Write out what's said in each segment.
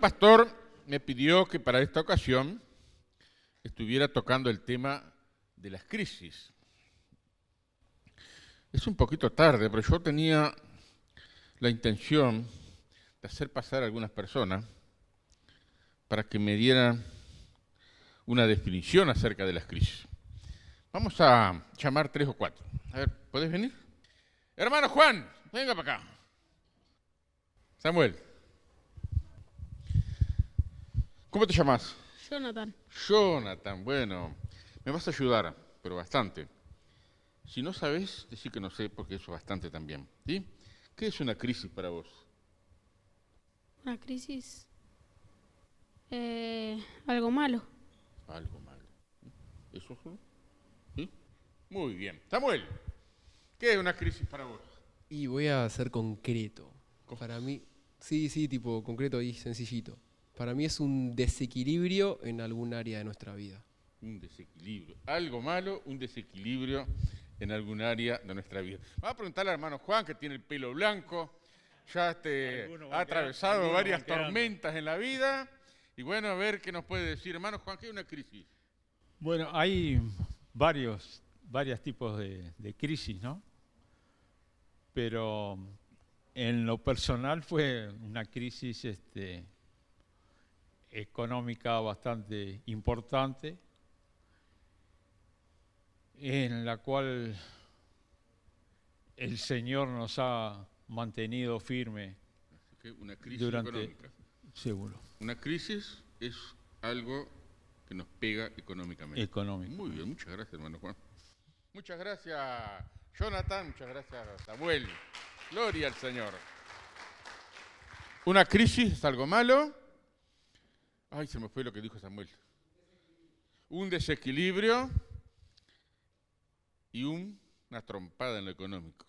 pastor me pidió que para esta ocasión estuviera tocando el tema de las crisis. Es un poquito tarde, pero yo tenía la intención de hacer pasar a algunas personas para que me dieran una definición acerca de las crisis. Vamos a llamar 3 o 4. A ver, ¿podés venir? Hermano Juan, venga para acá. Samuel. ¿Cómo te llamas? Jonathan. Jonathan, bueno, me vas a ayudar, pero bastante. Si no sabes, decir que no sé, porque eso es bastante también. ¿Sí? ¿Qué es una crisis para vos? Una crisis. Algo malo. Algo malo. ¿Eso es? ¿Sí? Muy bien. Samuel, ¿qué es una crisis para vos? Y voy a ser concreto. Para mí, sí, tipo concreto y sencillito. Para mí es un desequilibrio en algún área de nuestra vida. Un desequilibrio. Algo malo, un desequilibrio en algún área de nuestra vida. Vamos a preguntarle al hermano Juan, que tiene el pelo blanco, ya ha atravesado varias tormentas en la vida. Y bueno, a ver qué nos puede decir. Hermano Juan, ¿qué es una crisis? Bueno, hay varios tipos de crisis, ¿no? Pero en lo personal fue una crisis económica bastante importante, en la cual el Señor nos ha mantenido firme. Una crisis durante, económica. Seguro. Una crisis es algo que nos pega económicamente. Económico. Muy bien, muchas gracias, hermano Juan. Muchas gracias, Jonathan. Muchas gracias, Samuel. Gloria al Señor. Una crisis es algo malo. Ay, se me fue lo que dijo Samuel. Un desequilibrio y una trompada en lo económico.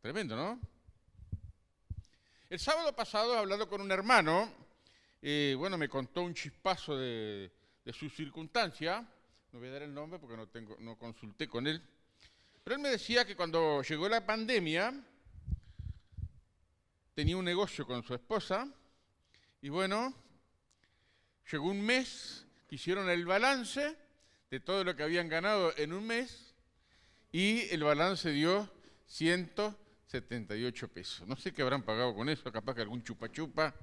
Tremendo, ¿no? El sábado pasado, hablando con un hermano, me contó un chispazo de su circunstancia. No voy a dar el nombre porque no consulté con él. Pero él me decía que cuando llegó la pandemia, tenía un negocio con su esposa y bueno, llegó un mes que hicieron el balance de todo lo que habían ganado en un mes y el balance dio 178 pesos. No sé qué habrán pagado con eso, capaz que algún chupa-chupa,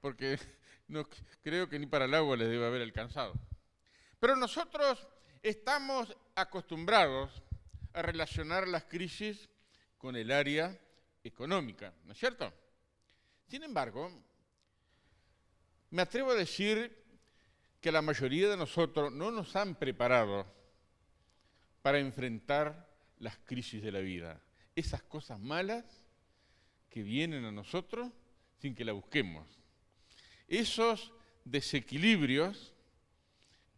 porque no creo que ni para el agua les debe haber alcanzado. Pero nosotros estamos acostumbrados a relacionar las crisis con el área económica, ¿no es cierto? Sin embargo, me atrevo a decir que la mayoría de nosotros no nos han preparado para enfrentar las crisis de la vida, esas cosas malas que vienen a nosotros sin que la busquemos, esos desequilibrios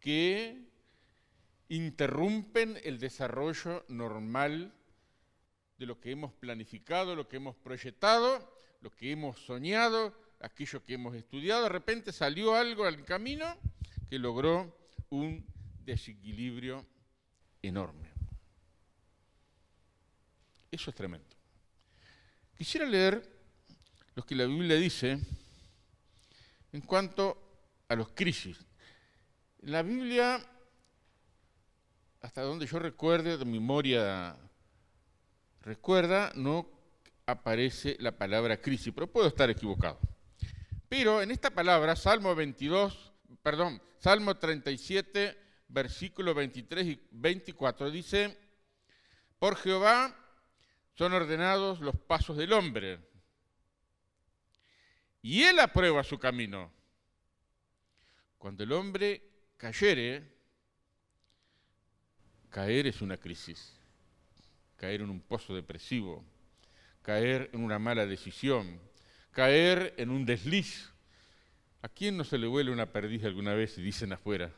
que interrumpen el desarrollo normal de lo que hemos planificado, lo que hemos proyectado, lo que hemos soñado, aquello que hemos estudiado. De repente salió algo al camino que logró un desequilibrio enorme. Eso es tremendo. Quisiera leer lo que la Biblia dice en cuanto a las crisis. En la Biblia, hasta donde yo recuerde, de memoria recuerda, no aparece la palabra crisis, pero puedo estar equivocado. Pero en esta palabra, Salmo 37, versículos 23 y 24, dice: por Jehová son ordenados los pasos del hombre, y él aprueba su camino. Cuando el hombre cayere, caer es una crisis, caer en un pozo depresivo, caer en una mala decisión, caer en un desliz. ¿A quién no se le huele una perdiz alguna vez y dicen afuera?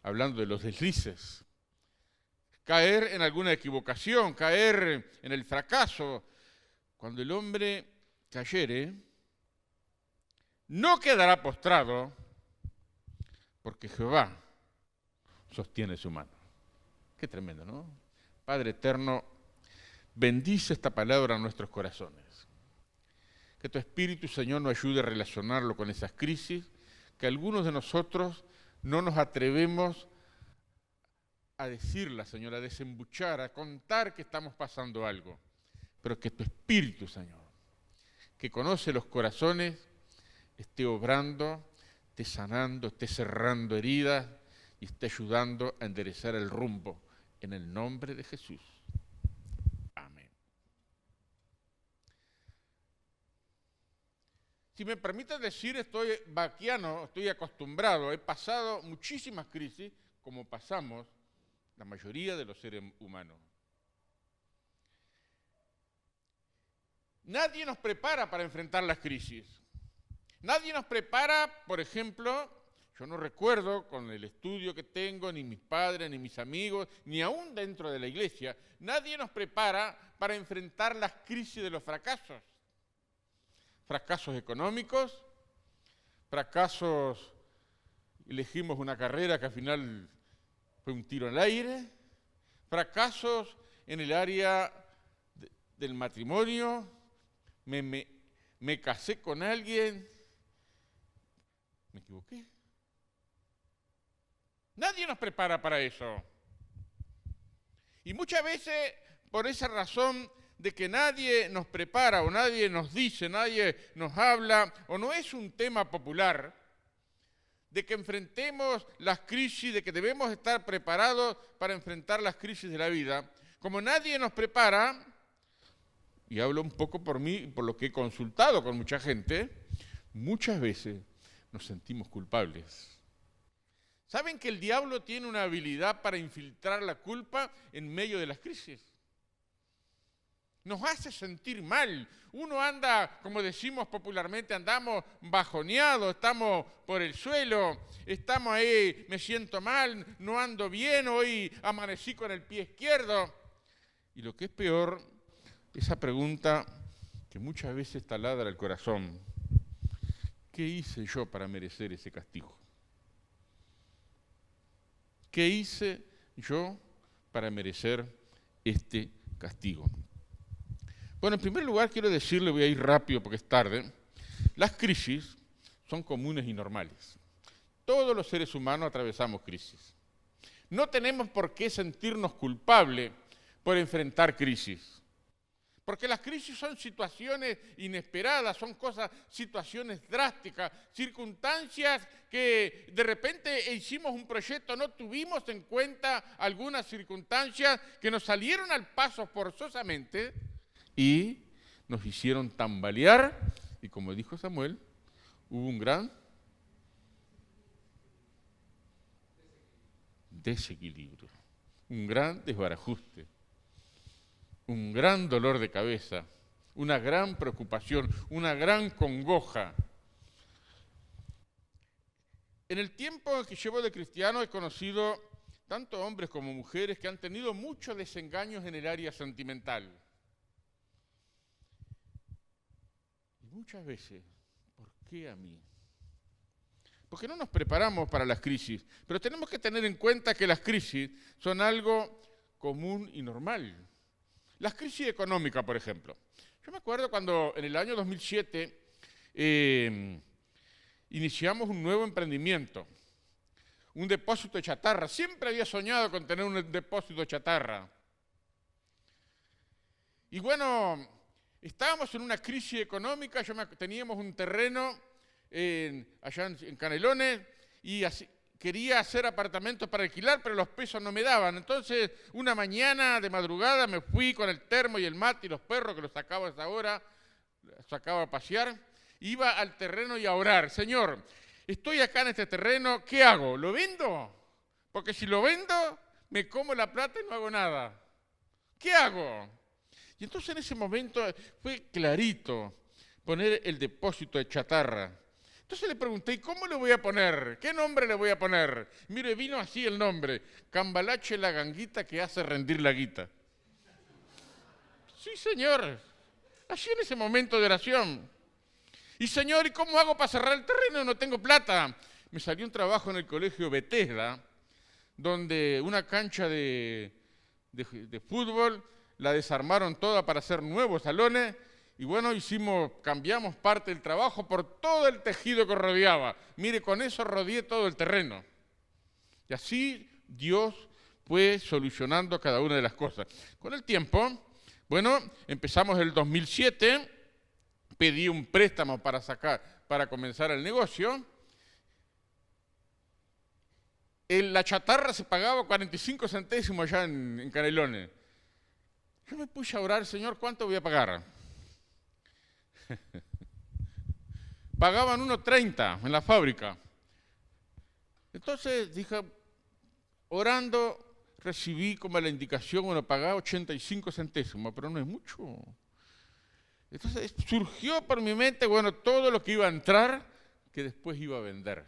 Hablando de los deslices. Caer en alguna equivocación, caer en el fracaso. Cuando el hombre cayere, no quedará postrado, porque Jehová sostiene su mano. Qué tremendo, ¿no? Padre eterno, bendice esta palabra en nuestros corazones. Que tu Espíritu, Señor, nos ayude a relacionarlo con esas crisis, que algunos de nosotros no nos atrevemos a decirla, Señor, a desembuchar, a contar que estamos pasando algo. Pero que tu Espíritu, Señor, que conoce los corazones, esté obrando, esté sanando, esté cerrando heridas y esté ayudando a enderezar el rumbo. En el nombre de Jesús. Amén. Si me permiten decir, estoy vaquiano, estoy acostumbrado, he pasado muchísimas crisis, como pasamos la mayoría de los seres humanos. Nadie nos prepara para enfrentar las crisis. Nadie nos prepara, por ejemplo, yo no recuerdo con el estudio que tengo, ni mis padres, ni mis amigos, ni aún dentro de la iglesia, nadie nos prepara para enfrentar las crisis de los fracasos. Fracasos económicos, fracasos, elegimos una carrera que al final fue un tiro al aire, fracasos en el área del matrimonio, me casé con alguien, me equivoqué. Nadie nos prepara para eso. Y muchas veces, por esa razón de que nadie nos prepara o nadie nos dice, nadie nos habla, o no es un tema popular, de que enfrentemos las crisis, de que debemos estar preparados para enfrentar las crisis de la vida, como nadie nos prepara, y hablo un poco por mí, por lo que he consultado con mucha gente, muchas veces nos sentimos culpables. ¿Saben que el diablo tiene una habilidad para infiltrar la culpa en medio de las crisis? Nos hace sentir mal. Uno anda, como decimos popularmente, andamos bajoneados, estamos por el suelo, estamos ahí, me siento mal, no ando bien, hoy amanecí con el pie izquierdo. Y lo que es peor, esa pregunta que muchas veces taladra el corazón: ¿qué hice yo para merecer ese castigo? ¿Qué hice yo para merecer este castigo? Bueno, en primer lugar quiero decirle, voy a ir rápido porque es tarde, las crisis son comunes y normales. Todos los seres humanos atravesamos crisis. No tenemos por qué sentirnos culpables por enfrentar crisis. Porque las crisis son situaciones inesperadas, son situaciones drásticas, circunstancias que de repente hicimos un proyecto, no tuvimos en cuenta algunas circunstancias que nos salieron al paso forzosamente y nos hicieron tambalear, y como dijo Samuel, hubo un gran desequilibrio, un gran desbarajuste, un gran dolor de cabeza, una gran preocupación, una gran congoja. En el tiempo que llevo de cristiano he conocido tanto hombres como mujeres que han tenido muchos desengaños en el área sentimental. Y muchas veces, ¿por qué a mí? Porque no nos preparamos para las crisis, pero tenemos que tener en cuenta que las crisis son algo común y normal. Las crisis económicas, por ejemplo. Yo me acuerdo cuando en el año 2007 iniciamos un nuevo emprendimiento, un depósito de chatarra. Siempre había soñado con tener un depósito de chatarra. Y bueno, estábamos en una crisis económica, teníamos un terreno allá en Canelones y quería hacer apartamentos para alquilar, pero los pesos no me daban. Entonces, una mañana de madrugada me fui con el termo y el mate y los perros, que los sacaba a esa hora, los sacaba a pasear, iba al terreno y a orar. Señor, estoy acá en este terreno, ¿qué hago? ¿Lo vendo? Porque si lo vendo, me como la plata y no hago nada. ¿Qué hago? Y entonces en ese momento fue clarito poner el depósito de chatarra. Entonces le pregunté, ¿y cómo le voy a poner? ¿Qué nombre le voy a poner? Mire, vino así el nombre: Cambalache la ganguita que hace rendir la guita. Sí, señor. Así en ese momento de oración. Y señor, ¿y cómo hago para cerrar el terreno? No tengo plata. Me salió un trabajo en el colegio Bethesda, donde una cancha de fútbol la desarmaron toda para hacer nuevos salones y bueno, cambiamos parte del trabajo por todo el tejido que rodeaba. Mire, con eso rodeé todo el terreno. Y así Dios fue solucionando cada una de las cosas. Con el tiempo, bueno, empezamos el 2007, pedí un préstamo para comenzar el negocio. La chatarra se pagaba 45 centésimos allá en Canelones. Yo me puse a orar, Señor, ¿cuánto voy a pagar? Pagaban 1.30 en la fábrica. Entonces dije, orando, recibí como la indicación, bueno, pagaba 85 centésimos, pero no es mucho. Entonces surgió por mi mente, bueno, todo lo que iba a entrar, que después iba a vender.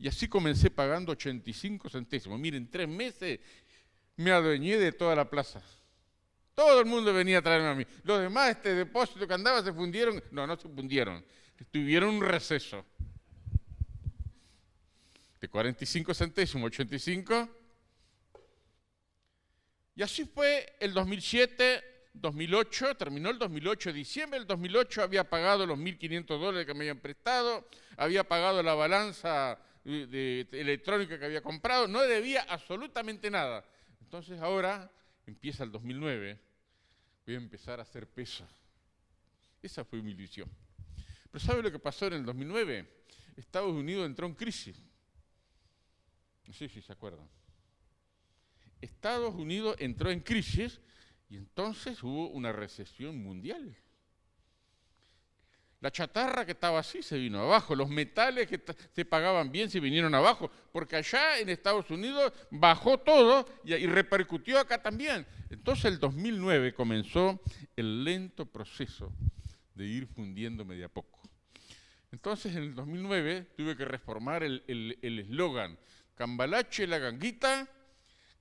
Y así comencé pagando 85 centésimos. Miren, 3 meses me adueñé de toda la plaza. Todo el mundo venía a traerme a mí. Los demás, este depósito que andaba, se fundieron. No se fundieron. Tuvieron un receso. De 45 centésimos, 85. Y así fue el 2007, 2008. Terminó el 2008. Diciembre del 2008 había pagado los $1.500 que me habían prestado. Había pagado la balanza electrónica que había comprado. No debía absolutamente nada. Entonces ahora empieza el 2009. Voy a empezar a hacer peso. Esa fue mi ilusión. Pero ¿sabe lo que pasó en el 2009? Estados Unidos entró en crisis. No sé si se acuerdan. Estados Unidos entró en crisis y entonces hubo una recesión mundial. La chatarra que estaba así se vino abajo, los metales que se pagaban bien se vinieron abajo, porque allá en Estados Unidos bajó todo y repercutió acá también. Entonces el 2009 comenzó el lento proceso de ir fundiéndome de a poco. Entonces en el 2009 tuve que reformar el eslogan, Cambalache la ganguita,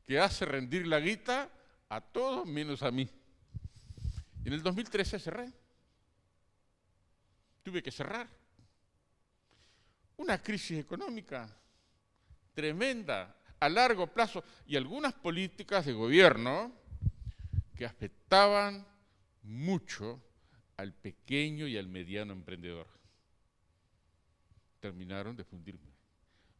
que hace rendir la guita a todos menos a mí. Y en el 2013 cerré. Tuve que cerrar. Una crisis económica tremenda, a largo plazo, y algunas políticas de gobierno que afectaban mucho al pequeño y al mediano emprendedor. Terminaron de fundirme.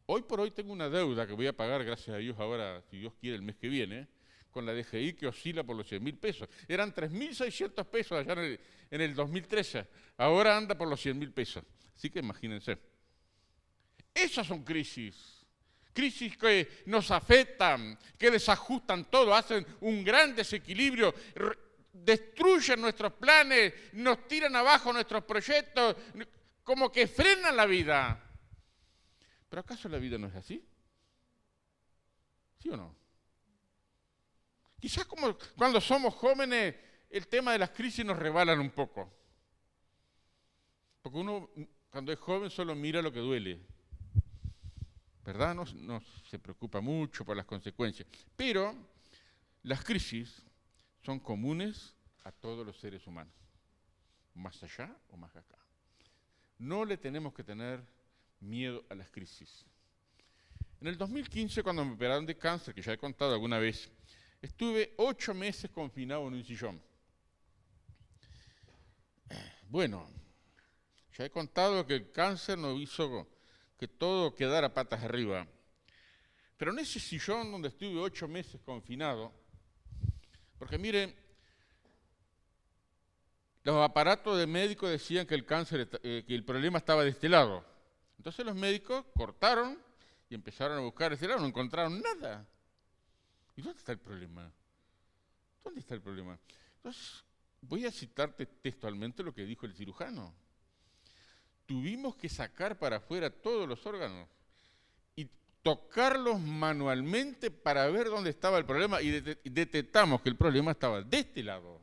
Hoy por hoy tengo una deuda que voy a pagar, gracias a Dios, ahora, si Dios quiere, el mes que viene, con la DGI que oscila por los 100.000 pesos. Eran 3.600 pesos allá en el 2013, ahora anda por los 100.000 pesos. Así que imagínense. Esas son crisis que nos afectan, que desajustan todo, hacen un gran desequilibrio, destruyen nuestros planes, nos tiran abajo nuestros proyectos, como que frenan la vida. ¿Pero acaso la vida no es así? ¿Sí o no? Quizás como cuando somos jóvenes, el tema de las crisis nos rebalan un poco. Porque uno, cuando es joven, solo mira lo que duele. ¿Verdad? No se preocupa mucho por las consecuencias. Pero las crisis son comunes a todos los seres humanos. Más allá o más acá. No le tenemos que tener miedo a las crisis. En el 2015, cuando me operaron de cáncer, que ya he contado alguna vez, estuve 8 meses confinado en un sillón. Bueno, ya he contado que el cáncer nos hizo que todo quedara patas arriba. Pero en ese sillón donde estuve 8 meses confinado, porque miren, los aparatos de médicos decían que el problema estaba de este lado. Entonces los médicos cortaron y empezaron a buscar de este lado, no encontraron nada. ¿Y dónde está el problema? ¿Dónde está el problema? Entonces, voy a citarte textualmente lo que dijo el cirujano. Tuvimos que sacar para afuera todos los órganos y tocarlos manualmente para ver dónde estaba el problema y detectamos que el problema estaba de este lado.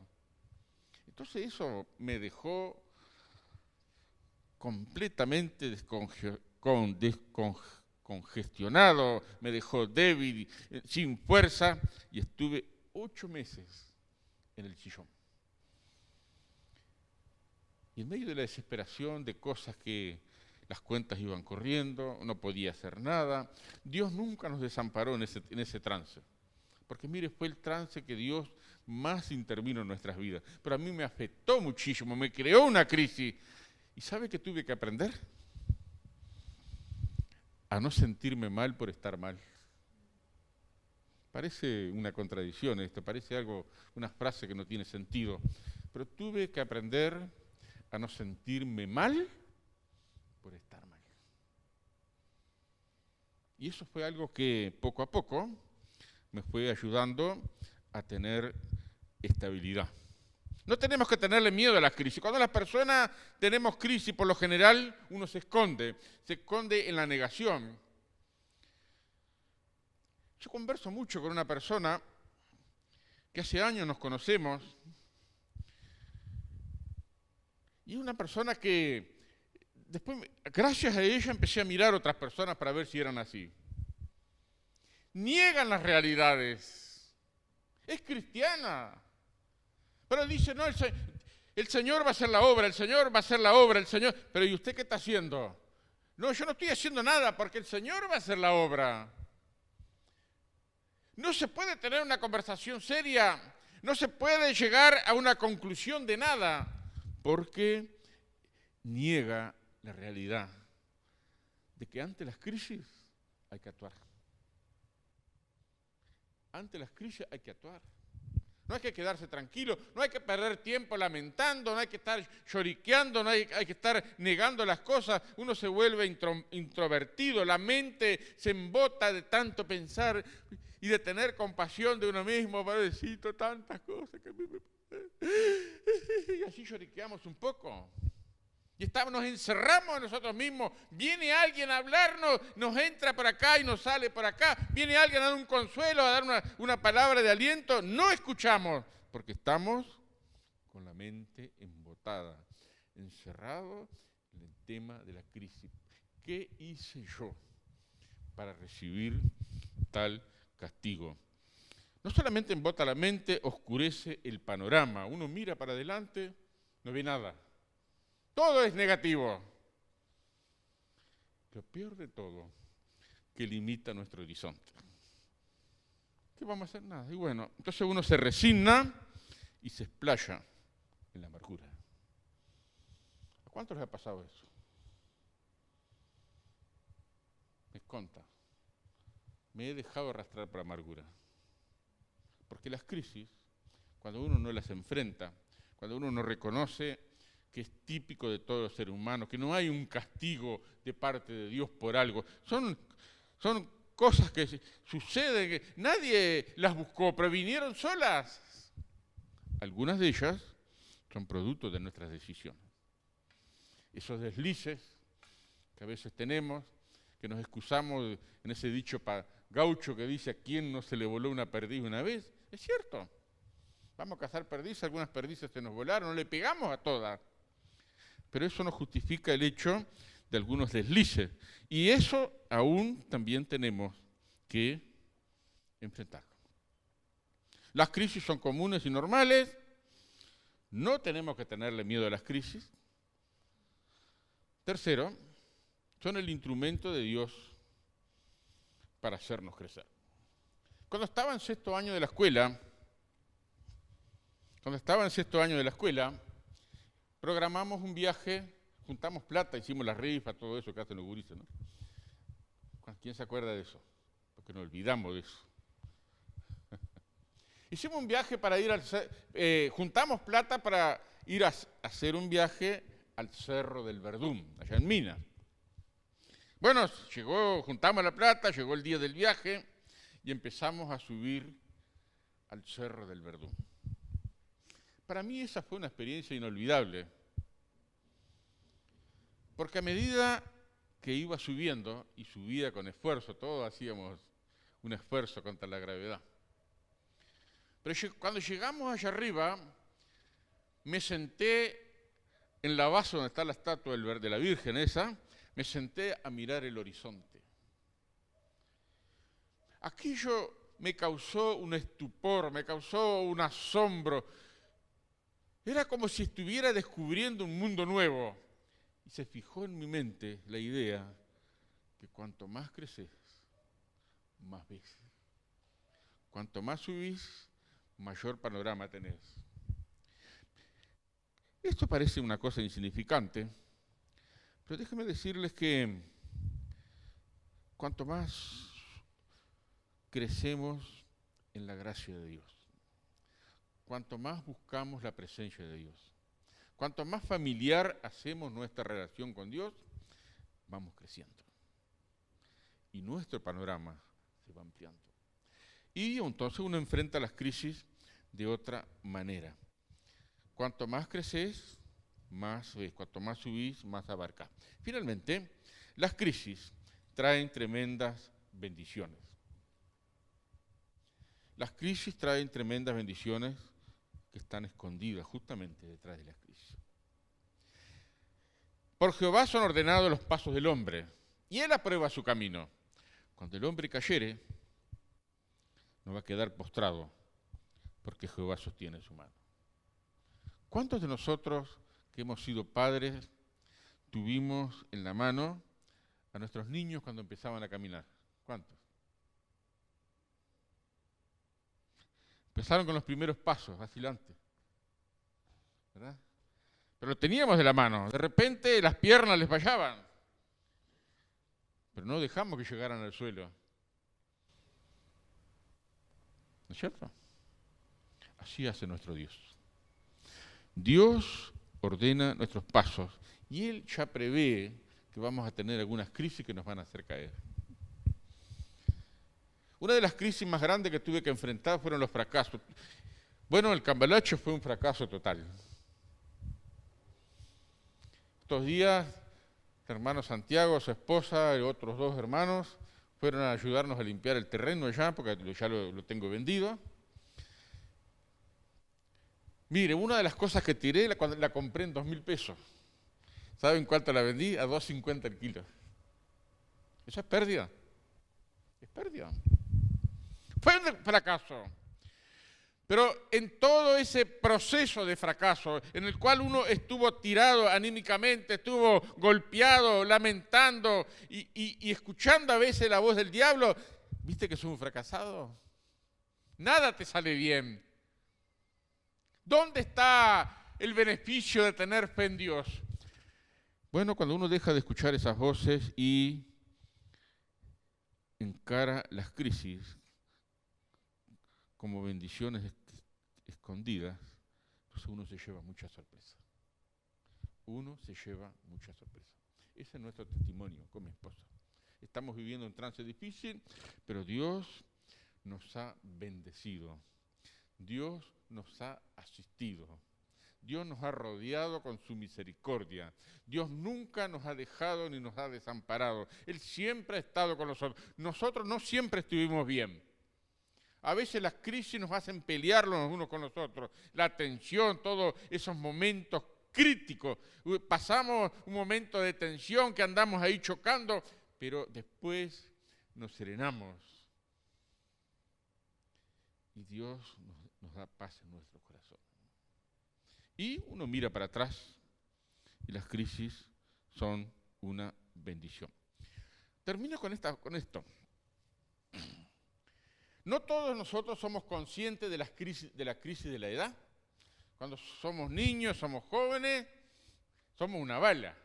Entonces eso me dejó completamente descongestionado, me dejó débil, sin fuerza, y estuve 8 meses en el sillón. Y en medio de la desesperación de cosas que las cuentas iban corriendo, no podía hacer nada, Dios nunca nos desamparó en ese trance. Porque mire, fue el trance que Dios más intervino en nuestras vidas. Pero a mí me afectó muchísimo, me creó una crisis. ¿Y sabe qué tuve que aprender? A no sentirme mal por estar mal. Parece una contradicción esto, parece algo, una frase que no tiene sentido. Pero tuve que aprender a no sentirme mal por estar mal. Y eso fue algo que poco a poco me fue ayudando a tener estabilidad. No tenemos que tenerle miedo a las crisis. Cuando las personas tenemos crisis, por lo general uno se esconde en la negación. Yo converso mucho con una persona que hace años nos conocemos, y una persona que después, gracias a ella, empecé a mirar otras personas para ver si eran así. Niegan las realidades. Es cristiana. Pero dice, no, el Señor va a hacer la obra, el Señor va a hacer la obra, el Señor. Pero ¿y usted qué está haciendo? No, yo no estoy haciendo nada porque el Señor va a hacer la obra. No se puede tener una conversación seria, no se puede llegar a una conclusión de nada, porque niega la realidad de que ante las crisis hay que actuar. Ante las crisis hay que actuar. No hay que quedarse tranquilo, no hay que perder tiempo lamentando, no hay que estar lloriqueando, no hay que estar negando las cosas. Uno se vuelve introvertido, la mente se embota de tanto pensar y de tener compasión de uno mismo. Padrecito, tantas cosas que a mí me... Y así lloriqueamos un poco. Y nos encerramos nosotros mismos. Viene alguien a hablarnos, nos entra por acá y nos sale por acá. Viene alguien a dar un consuelo, a dar una palabra de aliento. No escuchamos, porque estamos con la mente embotada, encerrados en el tema de la crisis. ¿Qué hice yo para recibir tal castigo? No solamente embota la mente, oscurece el panorama. Uno mira para adelante, no ve nada. Todo es negativo. Lo peor de todo, que limita nuestro horizonte. ¿Qué vamos a hacer? Nada. Y bueno, entonces uno se resigna y se explaya en la amargura. ¿A cuántos les ha pasado eso? Me conta. Me he dejado arrastrar por la amargura. Porque las crisis, cuando uno no las enfrenta, cuando uno no reconoce que es típico de todo ser humano, que no hay un castigo de parte de Dios por algo. Son cosas que suceden, que nadie las buscó, pero vinieron solas. Algunas de ellas son producto de nuestras decisiones. Esos deslices que a veces tenemos, que nos excusamos en ese dicho gaucho que dice: ¿a quién no se le voló una perdiz una vez? Es cierto. Vamos a cazar perdices, algunas perdices se nos volaron, no le pegamos a todas. Pero eso no justifica el hecho de algunos deslices. Y eso aún también tenemos que enfrentar. Las crisis son comunes y normales. No tenemos que tenerle miedo a las crisis. Tercero, son el instrumento de Dios para hacernos crecer. Cuando estaba en sexto año de la escuela, programamos un viaje, juntamos plata, hicimos la rifa, todo eso que hacen los gurises, ¿no? ¿Quién se acuerda de eso? Porque nos olvidamos de eso. Hicimos un viaje para ir juntamos plata para ir a hacer un viaje al Cerro del Verdún, allá en Minas. Bueno, juntamos la plata, llegó el día del viaje y empezamos a subir al Cerro del Verdún. Para mí esa fue una experiencia inolvidable, porque a medida que iba subiendo, y subía con esfuerzo, todos hacíamos un esfuerzo contra la gravedad, pero cuando llegamos allá arriba, me senté en la base donde está la estatua de la Virgen esa, me senté a mirar el horizonte. Aquello me causó un estupor, me causó un asombro. Era como si estuviera descubriendo un mundo nuevo. Y se fijó en mi mente la idea que cuanto más creces, más ves. Cuanto más subís, mayor panorama tenés. Esto parece una cosa insignificante, pero déjenme decirles que cuanto más crecemos en la gracia de Dios, cuanto más buscamos la presencia de Dios, cuanto más familiar hacemos nuestra relación con Dios, vamos creciendo. Y nuestro panorama se va ampliando. Y entonces uno enfrenta las crisis de otra manera. Cuanto más creces, más ves. Cuanto más subís, más abarcás. Finalmente, las crisis traen tremendas bendiciones. Las crisis traen tremendas bendiciones que están escondidas justamente detrás de las crisis. Por Jehová son ordenados los pasos del hombre, y él aprueba su camino. Cuando el hombre cayere, no va a quedar postrado, porque Jehová sostiene su mano. ¿Cuántos de nosotros que hemos sido padres tuvimos en la mano a nuestros niños cuando empezaban a caminar? ¿Cuántos? Empezaron con los primeros pasos, vacilantes, ¿verdad? Pero lo teníamos de la mano. De repente las piernas les fallaban, pero no dejamos que llegaran al suelo. ¿No es cierto? Así hace nuestro Dios. Dios ordena nuestros pasos y Él ya prevé que vamos a tener algunas crisis que nos van a hacer caer. Una de las crisis más grandes que tuve que enfrentar fueron los fracasos. Bueno, el cambalache fue un fracaso total. Estos días, el hermano Santiago, su esposa y otros 2 hermanos fueron a ayudarnos a limpiar el terreno allá, porque ya lo tengo vendido. Mire, una de las cosas que tiré la compré en 2.000 pesos. ¿Saben cuánto la vendí? A 2.50 el kilo. Eso es pérdida. Es pérdida. Fue un fracaso. Pero en todo ese proceso de fracaso, en el cual uno estuvo tirado anímicamente, estuvo golpeado, lamentando y escuchando a veces la voz del diablo, ¿viste que sos un fracasado? Nada te sale bien. ¿Dónde está el beneficio de tener fe en Dios? Bueno, cuando uno deja de escuchar esas voces y encara las crisis como bendiciones escondidas, entonces uno se lleva mucha sorpresa. Uno se lleva mucha sorpresa. Ese es nuestro testimonio con mi esposa. Estamos viviendo un trance difícil, pero Dios nos ha bendecido. Dios nos ha asistido. Dios nos ha rodeado con su misericordia. Dios nunca nos ha dejado ni nos ha desamparado. Él siempre ha estado con nosotros. Nosotros no siempre estuvimos bien. A veces las crisis nos hacen pelearnos los unos con los otros. La tensión, todos esos momentos críticos. Pasamos un momento de tensión que andamos ahí chocando, pero después nos serenamos. Y Dios nos da paz en nuestro corazón. Y uno mira para atrás y las crisis son una bendición. Termino con esto. No todos nosotros somos conscientes de la crisis de la edad. Cuando somos niños, somos jóvenes, somos una bala.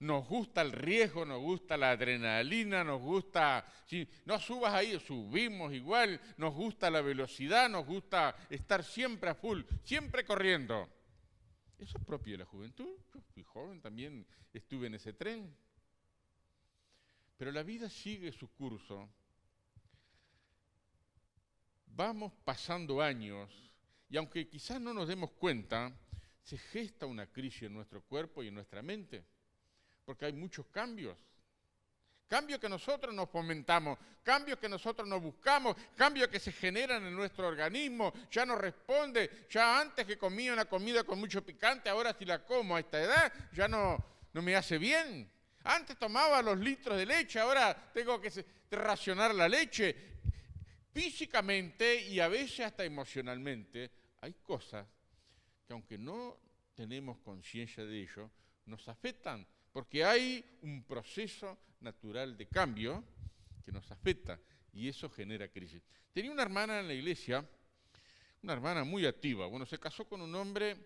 Nos gusta el riesgo, nos gusta la adrenalina, nos gusta, si no subas ahí, subimos igual, nos gusta la velocidad, nos gusta estar siempre a full, siempre corriendo. Eso es propio de la juventud. Yo fui joven, también estuve en ese tren. Pero la vida sigue su curso. Vamos pasando años y aunque quizás no nos demos cuenta, se gesta una crisis en nuestro cuerpo y en nuestra mente. Porque hay muchos cambios. Cambios que nosotros nos fomentamos, cambios que nosotros nos buscamos, cambios que se generan en nuestro organismo. Ya no responde, ya antes que comía una comida con mucho picante, ahora si la como a esta edad ya no me hace bien. Antes tomaba los litros de leche, ahora tengo que racionar la leche. Físicamente y a veces hasta emocionalmente hay cosas que aunque no tenemos conciencia de ello, nos afectan. Porque hay un proceso natural de cambio que nos afecta. y eso genera crisis. Tenía una hermana en la iglesia, una hermana muy activa. Bueno, se casó con un hombre,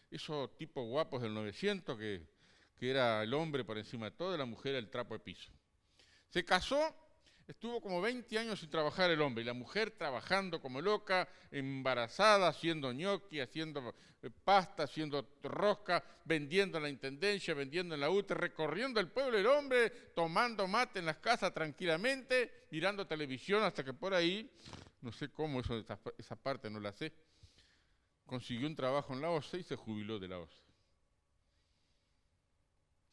esos tipos guapos del 900, que era el hombre por encima de todo, y la mujer el trapo de piso. Se casó, estuvo como 20 años sin trabajar el hombre, y la mujer trabajando como loca, embarazada, haciendo ñoqui, haciendo pasta, haciendo rosca, vendiendo en la intendencia, vendiendo en la UTE, recorriendo el pueblo, el hombre tomando mate en las casas tranquilamente, mirando televisión, hasta que por ahí, no sé cómo, esa parte no la sé, consiguió un trabajo en la OCE y se jubiló de la OCE.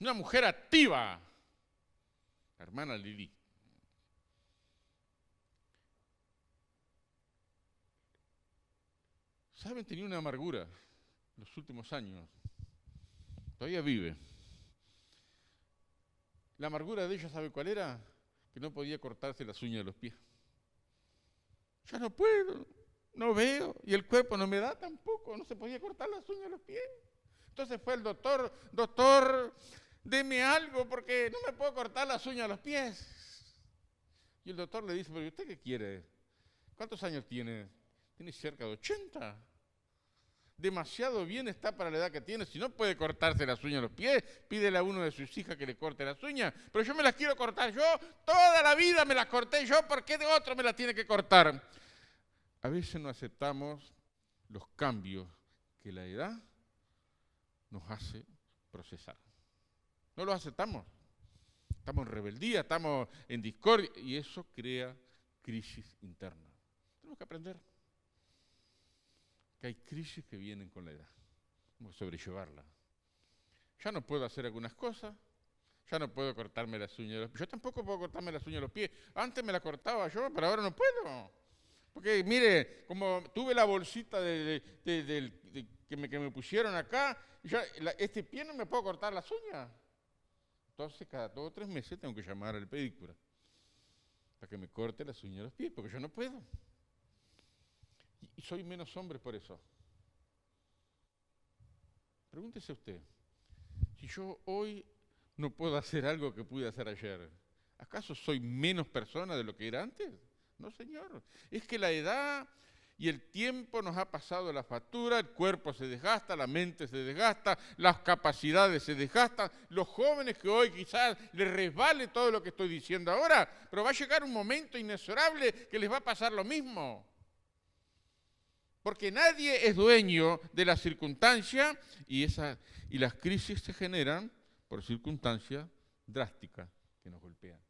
Una mujer activa, la hermana Lili. ¿Saben? Tenía una amargura en los últimos años. Todavía vive. La amargura de ella, ¿sabe cuál era? Que no podía cortarse las uñas de los pies. Ya no puedo, no veo, y el cuerpo no me da tampoco, no se podía cortar las uñas de los pies. Entonces fue el doctor, deme algo porque no me puedo cortar las uñas de los pies. Y el doctor le dice, pero ¿y usted qué quiere? ¿Cuántos años tiene? Tiene cerca de 80. Demasiado bien está para la edad que tiene. Si no puede cortarse las uñas de los pies, pídele a uno de sus hijas que le corte las uñas. Pero yo me las quiero cortar yo, toda la vida me las corté yo, ¿por qué de otro me las tiene que cortar? A veces no aceptamos los cambios que la edad nos hace procesar. No los aceptamos. Estamos en rebeldía, estamos en discordia, y eso crea crisis interna. Tenemos que aprender que hay crisis que vienen con la edad. Tenemos que sobrellevarla. Ya no puedo hacer algunas cosas, ya no puedo cortarme las uñas de los pies. Yo tampoco puedo cortarme las uñas de los pies. Antes me las cortaba yo, pero ahora no puedo. Porque mire, como tuve la bolsita que me pusieron acá, este pie no me puedo cortar las uñas. Entonces cada 2 o 3 meses tengo que llamar al pedicura para que me corte las uñas de los pies, porque yo no puedo. Y soy menos hombre por eso. Pregúntese usted, si yo hoy no puedo hacer algo que pude hacer ayer, ¿acaso soy menos persona de lo que era antes? No, señor. Es que la edad y el tiempo nos ha pasado la factura, el cuerpo se desgasta, la mente se desgasta, las capacidades se desgastan. Los jóvenes que hoy quizás les resbale todo lo que estoy diciendo ahora, pero va a llegar un momento inexorable que les va a pasar lo mismo. Porque nadie es dueño de la circunstancia y las crisis se generan por circunstancias drásticas que nos golpean.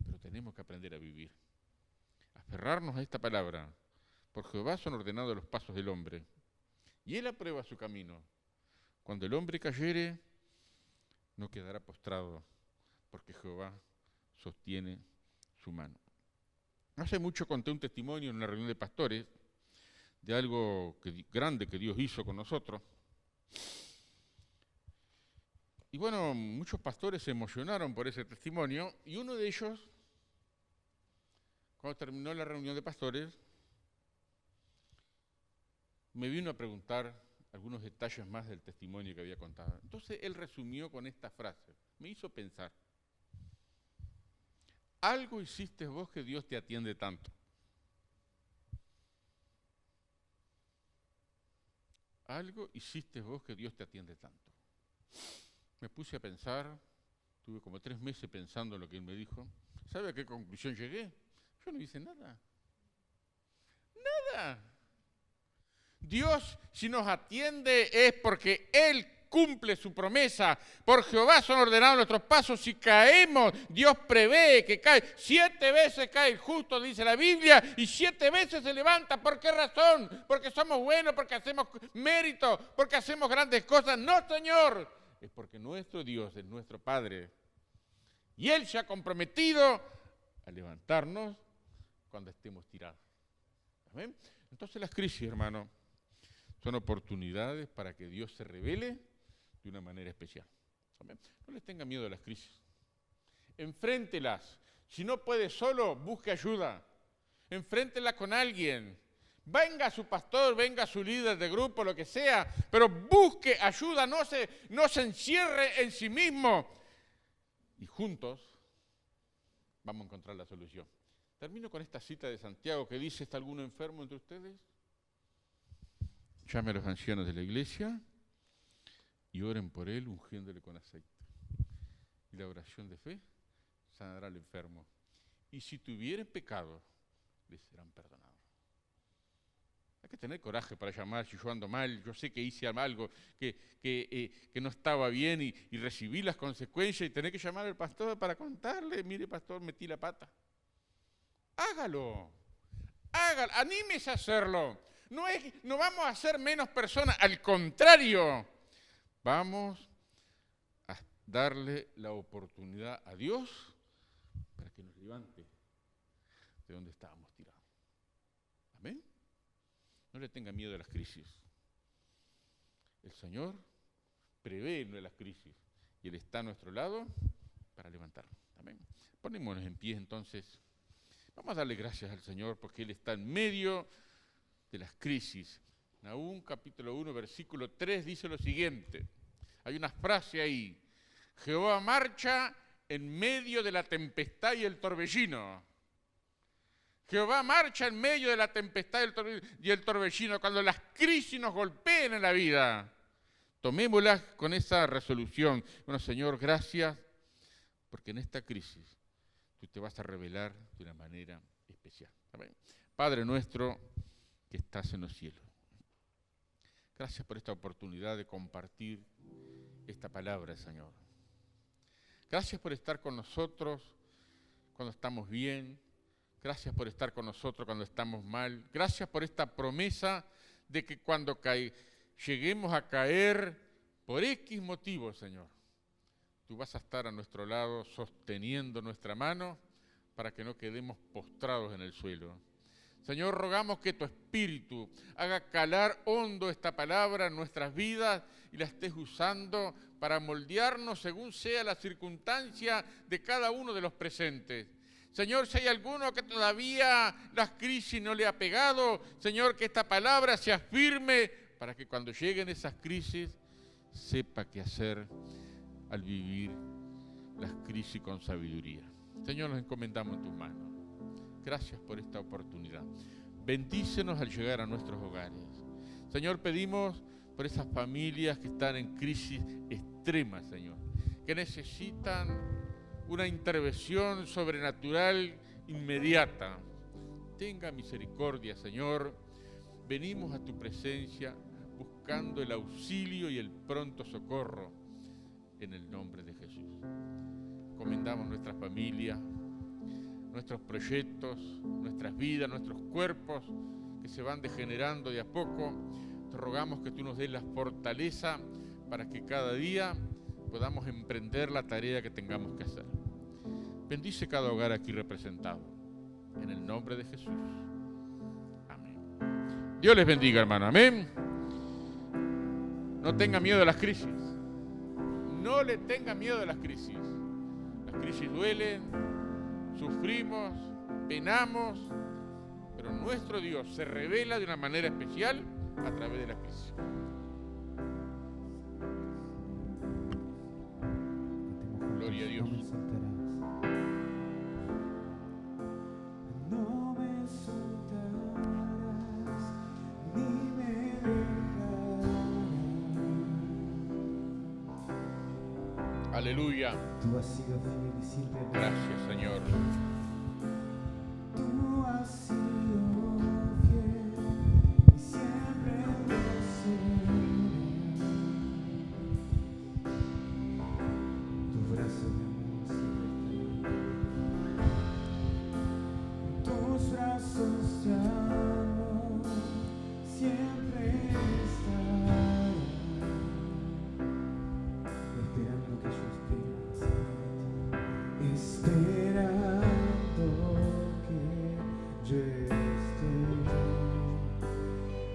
Pero tenemos que aprender a vivir. Aferrarnos a esta palabra. Por Jehová son ordenados los pasos del hombre, y él aprueba su camino. Cuando el hombre cayere, no quedará postrado, porque Jehová sostiene su mano. Hace mucho conté un testimonio en una reunión de pastores de algo grande que Dios hizo con nosotros. Y bueno, muchos pastores se emocionaron por ese testimonio, y uno de ellos, cuando terminó la reunión de pastores, me vino a preguntar algunos detalles más del testimonio que había contado. Entonces él resumió con esta frase, me hizo pensar: algo hiciste vos que Dios te atiende tanto. Algo hiciste vos que Dios te atiende tanto. Me puse a pensar, tuve como 3 meses pensando en lo que él me dijo. ¿Sabe a qué conclusión llegué? Yo no hice nada. Nada. Dios, si nos atiende, es porque Él cumple su promesa. Por Jehová son ordenados nuestros pasos. Si caemos, Dios prevé que cae. 7 veces cae el justo, dice la Biblia, y 7 veces se levanta. ¿Por qué razón? Porque somos buenos, porque hacemos mérito, porque hacemos grandes cosas. No, Señor. Es porque nuestro Dios es nuestro Padre. Y Él se ha comprometido a levantarnos cuando estemos tirados. ¿Amén? Entonces las crisis, hermano, son oportunidades para que Dios se revele de una manera especial. ¿Amén? No les tenga miedo a las crisis. Enfréntelas. Si no puede solo, busque ayuda. Enfréntelas con alguien. Venga su pastor, venga su líder de grupo, lo que sea, pero busque ayuda, no se encierre en sí mismo. Y juntos vamos a encontrar la solución. Termino con esta cita de Santiago que dice: ¿está alguno enfermo entre ustedes? Llame a los ancianos de la iglesia y oren por él, ungiéndole con aceite. Y la oración de fe sanará al enfermo. Y si tuvieren pecado, les serán perdonados. Hay que tener coraje para llamar. Si yo ando mal, yo sé que hice algo que no estaba bien y recibí las consecuencias, y tener que llamar al pastor para contarle: mire, pastor, metí la pata. Hágalo, anímese a hacerlo. No vamos a ser menos personas, al contrario, vamos a darle la oportunidad a Dios para que nos levante de donde estábamos tirados. Amén. No le tenga miedo a las crisis. El Señor prevé las crisis y Él está a nuestro lado para levantarnos. Amén. Ponémonos en pie entonces. Vamos a darle gracias al Señor porque Él está en medio de las crisis. Nahum capítulo 1, versículo 3 dice lo siguiente. Hay una frase ahí: Jehová marcha en medio de la tempestad y el torbellino. Jehová marcha en medio de la tempestad y el torbellino, cuando las crisis nos golpeen en la vida. Tomémoslas con esa resolución. Bueno, Señor, gracias, porque en esta crisis tú te vas a revelar de una manera especial. Amén. Padre nuestro que estás en los cielos, gracias por esta oportunidad de compartir esta palabra, Señor. Gracias por estar con nosotros cuando estamos bien. Gracias por estar con nosotros cuando estamos mal. Gracias por esta promesa de que cuando lleguemos a caer por X motivo, Señor, tú vas a estar a nuestro lado sosteniendo nuestra mano para que no quedemos postrados en el suelo. Señor, rogamos que tu Espíritu haga calar hondo esta palabra en nuestras vidas y la estés usando para moldearnos según sea la circunstancia de cada uno de los presentes. Señor, si hay alguno que todavía las crisis no le ha pegado, Señor, que esta palabra sea firme para que cuando lleguen esas crisis sepa qué hacer al vivir las crisis con sabiduría. Señor, nos encomendamos en tus manos. Gracias por esta oportunidad. Bendícenos al llegar a nuestros hogares. Señor, pedimos por esas familias que están en crisis extrema, Señor, que necesitan una intervención sobrenatural inmediata. Tenga misericordia, Señor. Venimos a tu presencia buscando el auxilio y el pronto socorro en el nombre de Jesús. Encomendamos nuestra familia, nuestros proyectos, nuestras vidas, nuestros cuerpos que se van degenerando de a poco. Te rogamos que tú nos des la fortaleza para que cada día podamos emprender la tarea que tengamos que hacer. Bendice cada hogar aquí representado. En el nombre de Jesús. Amén. Dios les bendiga, hermano. Amén. No tenga miedo a las crisis. No le tenga miedo a las crisis. Las crisis duelen, sufrimos, penamos, pero nuestro Dios se revela de una manera especial a través de la crisis. Gloria a Dios. Aleluya. Tú has sido fiel y siempre. Gracias, Señor. Tú has sido fiel y siempre lo serás. Tu brazo de amor siempre estará. Tus brazos de amor siempre estarán. Esperando que yo esperando que yo esté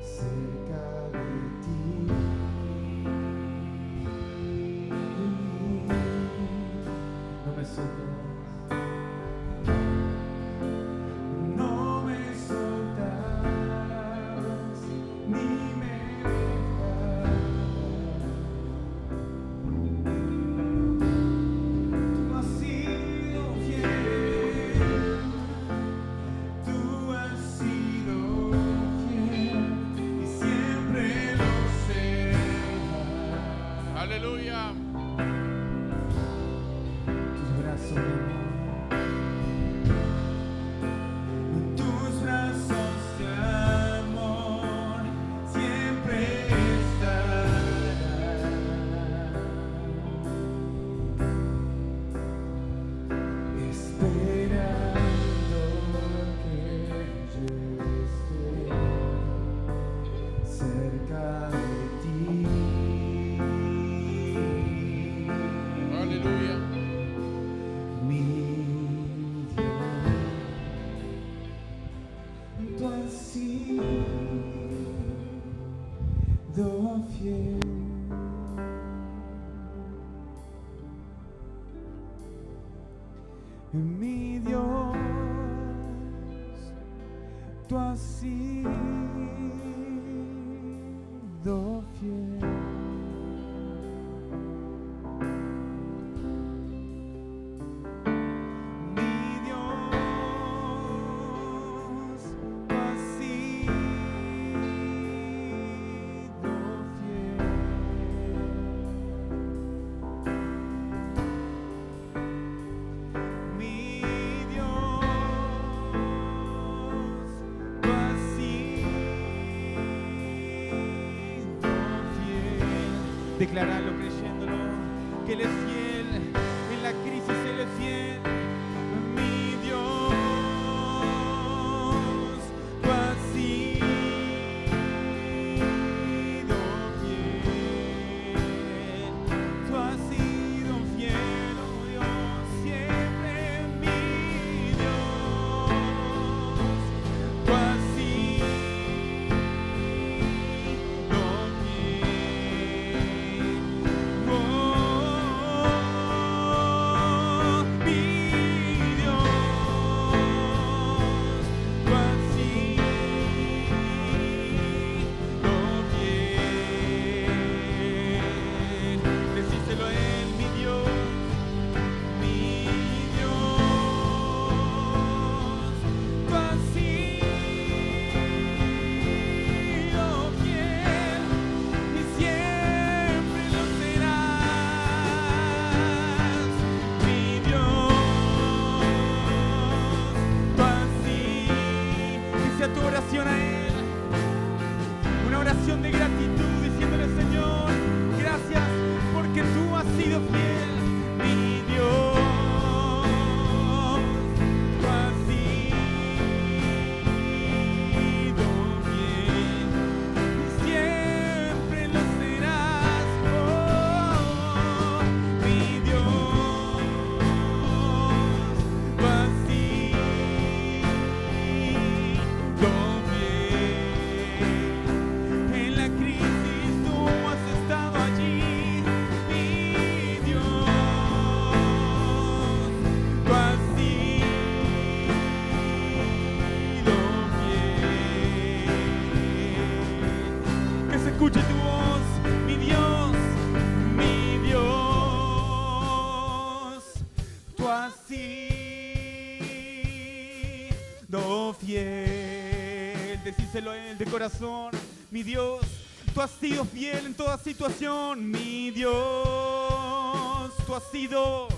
cerca de ti. No me soltarás, no me soltarás, ni me dejarás. Tú has sido fiel. Aleluya. Mi Dios, tú has sido fiel. Mi Dios, tú has sido fiel. Mi Dios, tú has sido fiel. Mi Dios, tú has sido fiel. Declararlo, creyéndolo, que Él es fiel. En la crisis Él es fiel. Mi Dios, tú has sido fiel. Tú has sido fiel, oh Dios, siempre. Mi Dios, tú has sido fiel. Oh, mi Dios, tú has sido fiel. Decíselo a Él, mi Dios, mi Dios, tú has sido fiel y siempre lo serás. Mi Dios, tú has sido. Que sea tu oración a Él, una oración de gratitud, diciéndole: Señor, gracias porque tú has sido fiel. Mi Dios, tú has sido fiel y siempre lo serás. Oh, mi Dios, tú has sido fiel. En la crisis tú has estado allí. Mi Dios, tú has sido fiel. Que se escuche tu voz, mi Dios, mi Dios, tú has sido fiel. Decíselo a Él de corazón. Mi Dios, tú has sido fiel en toda situación. Mi Dios, tú has sido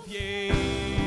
fiel.